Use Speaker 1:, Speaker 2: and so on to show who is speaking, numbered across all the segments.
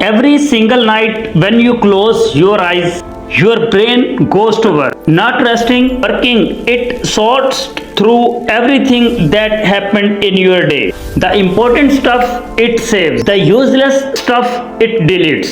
Speaker 1: Every single night when you close your eyes, your brain goes to work, not resting, working. It sorts through everything that happened in your day. The important stuff it saves, the useless stuff it deletes.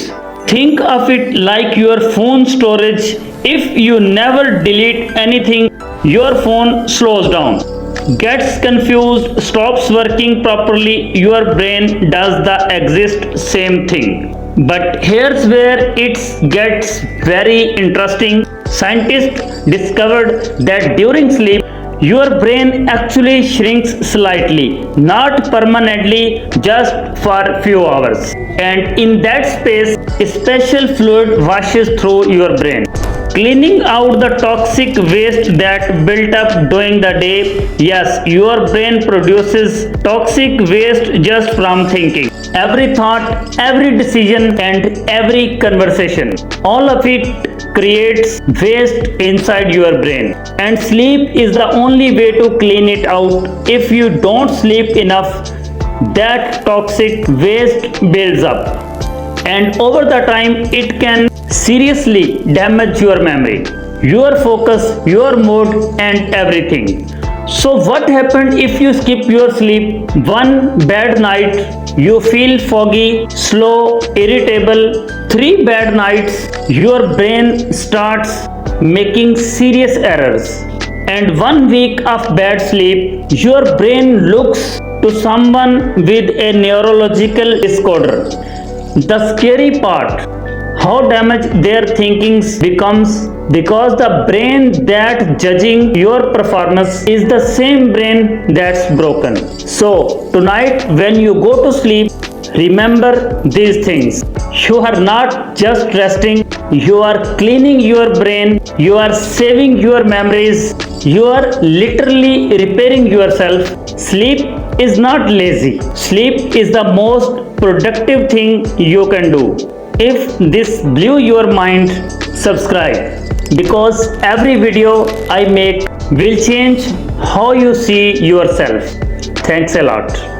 Speaker 1: Think of it like your phone storage. If you never delete anything, your phone slows down, gets confused, stops working properly. Your brain does the exact same thing. But here's where it gets very interesting. Scientists discovered that during sleep, your brain actually shrinks slightly, not permanently, just for a few hours. And in that space, a special fluid washes through your brain, cleaning out the toxic waste that built up during the day. Yes, your brain produces toxic waste just from thinking. Every thought, every decision, and every conversation, all of it creates waste inside your brain. And sleep is the only way to clean it out. If you don't sleep enough, that toxic waste builds up, and over the time it can seriously damage your memory, your focus, your mood, and everything. So what happened if you skip your sleep? One bad night, you feel foggy, slow, irritable. 3 bad nights, your brain starts making serious errors. And 1 week of bad sleep, your brain looks to someone with a neurological disorder. The scary part, how damaged their thinking becomes, because the brain that's judging your performance is the same brain that's broken. So tonight when you go to sleep, remember these things. You are not just resting, you are cleaning your brain, you are saving your memories, you are literally repairing yourself. Sleep is not lazy. Sleep is the most productive thing you can do. If this blew your mind, subscribe, because every video I make will change how you see yourself. Thanks a lot.